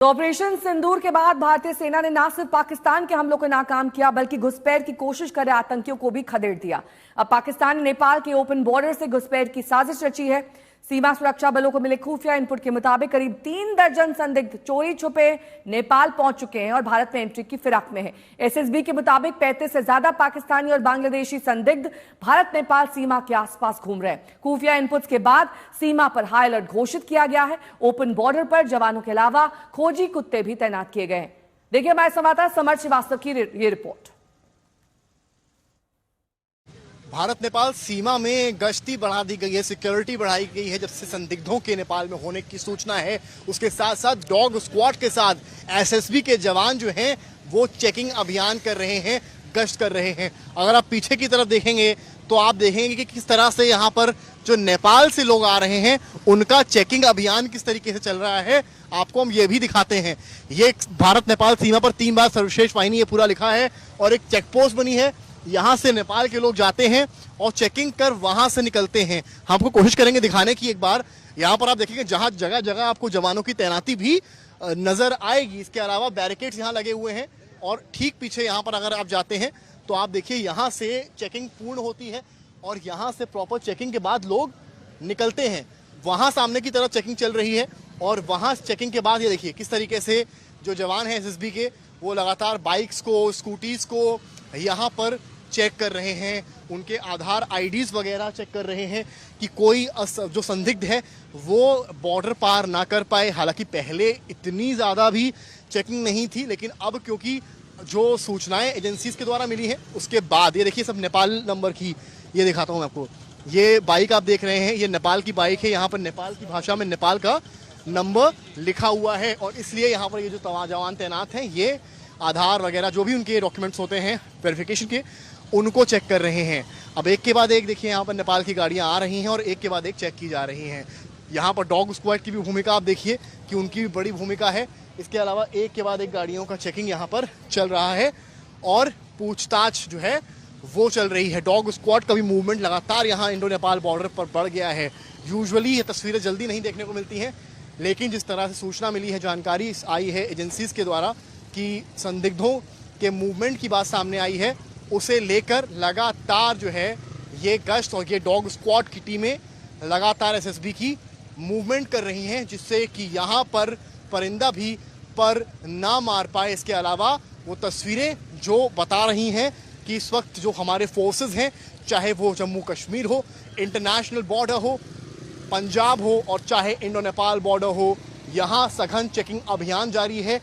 तो ऑपरेशन सिंदूर के बाद भारतीय सेना ने न सिर्फ पाकिस्तान के हमलों को नाकाम किया बल्कि घुसपैठ की कोशिश कर रहे आतंकियों को भी खदेड़ दिया। अब पाकिस्तान ने नेपाल के ओपन बॉर्डर से घुसपैठ की साजिश रची है। सीमा सुरक्षा बलों को मिले खुफिया इनपुट के मुताबिक करीब 3 दर्जन संदिग्ध चोरी छुपे नेपाल पहुंच चुके हैं और भारत में एंट्री की फिराक में है। एसएसबी के मुताबिक 35 से ज्यादा पाकिस्तानी और बांग्लादेशी संदिग्ध भारत नेपाल सीमा के आसपास घूम रहे हैं। खुफिया इनपुट्स के बाद सीमा पर हाई अलर्ट घोषित किया गया है। ओपन बॉर्डर पर जवानों के अलावा खोजी कुत्ते भी तैनात किए गए हैं। देखिए हमारे संवाददाता समर श्रीवास्तव की ये रिपोर्ट। भारत नेपाल सीमा में गश्ती बढ़ा दी गई है, सिक्योरिटी बढ़ाई गई है। जब से संदिग्धों के नेपाल में होने की सूचना है, उसके साथ साथ डॉग स्क्वाड के साथ एसएसबी के जवान जो हैं वो चेकिंग अभियान कर रहे हैं, गश्त कर रहे हैं। अगर आप पीछे की तरफ देखेंगे तो आप देखेंगे कि किस तरह से यहाँ पर जो नेपाल से लोग आ रहे हैं उनका चेकिंग अभियान किस तरीके से चल रहा है, आपको हम ये भी दिखाते हैं। ये भारत नेपाल सीमा पर 3 बार सर्वश्रेष्ठ वाहिनी ये पूरा लिखा है और एक चेक पोस्ट बनी है। यहाँ से नेपाल के लोग जाते हैं और चेकिंग कर वहां से निकलते हैं। हम आपको कोशिश करेंगे दिखाने की एक बार। यहाँ पर आप देखेंगे जहां जगह जगह आपको जवानों की तैनाती भी नजर आएगी। इसके अलावा बैरिकेड्स यहाँ लगे हुए हैं और ठीक पीछे यहाँ पर अगर आप जाते हैं तो आप देखिए यहाँ से चेकिंग पूर्ण होती है और यहाँ से प्रॉपर चेकिंग के बाद लोग निकलते हैं। वहाँ सामने की तरफ चेकिंग चल रही है और वहाँ चेकिंग के बाद ये देखिए किस तरीके से जो जवान हैं एसएसबी के वो लगातार बाइक्स को, स्कूटीज को यहाँ पर चेक कर रहे हैं। उनके आधार आईडीज वगैरह चेक कर रहे हैं कि कोई जो संदिग्ध है वो बॉर्डर पार ना कर पाए। हालांकि पहले इतनी ज़्यादा भी चेकिंग नहीं थी, लेकिन अब क्योंकि जो सूचनाएं एजेंसीज के द्वारा मिली हैं उसके बाद ये देखिए सब नेपाल नंबर की, ये दिखाता हूँ मैं आपको। ये बाइक आप देख रहे हैं, ये नेपाल की बाइक है। यहाँ पर नेपाल की भाषा में नेपाल का नंबर लिखा हुआ है और इसलिए यहाँ पर ये जो जवान तैनात हैं ये आधार वगैरह जो भी उनके डॉक्यूमेंट्स होते हैं वेरिफिकेशन के, उनको चेक कर रहे हैं। अब एक के बाद एक देखिए यहाँ पर नेपाल की गाड़ियाँ आ रही हैं और एक के बाद एक चेक की जा रही हैं। यहाँ पर डॉग स्क्वाड की भी भूमिका आप देखिए कि उनकी भी बड़ी भूमिका है। इसके अलावा एक के बाद एक गाड़ियों का चेकिंग यहाँ पर चल रहा है और पूछताछ जो है वो चल रही है। डॉग स्क्वाड का भी मूवमेंट लगातार यहाँ इंडो नेपाल बॉर्डर पर बढ़ गया है। यूजुअली ये तस्वीरें जल्दी नहीं देखने को मिलती हैं, लेकिन जिस तरह से सूचना मिली है, जानकारी आई है एजेंसीज के द्वारा कि संदिग्धों के मूवमेंट की बात सामने आई है, उसे लेकर लगातार जो है ये गश्त और ये डॉग स्क्वाड की टीमें लगातार एसएसबी की मूवमेंट कर रही हैं, जिससे कि यहाँ पर परिंदा भी पर ना मार पाए। इसके अलावा वो तस्वीरें जो बता रही हैं कि इस वक्त जो हमारे फोर्सेस हैं, चाहे वो जम्मू कश्मीर हो, इंटरनेशनल बॉर्डर हो, पंजाब हो और चाहे इंडो नेपाल बॉर्डर हो, यहाँ सघन चेकिंग अभियान जारी है।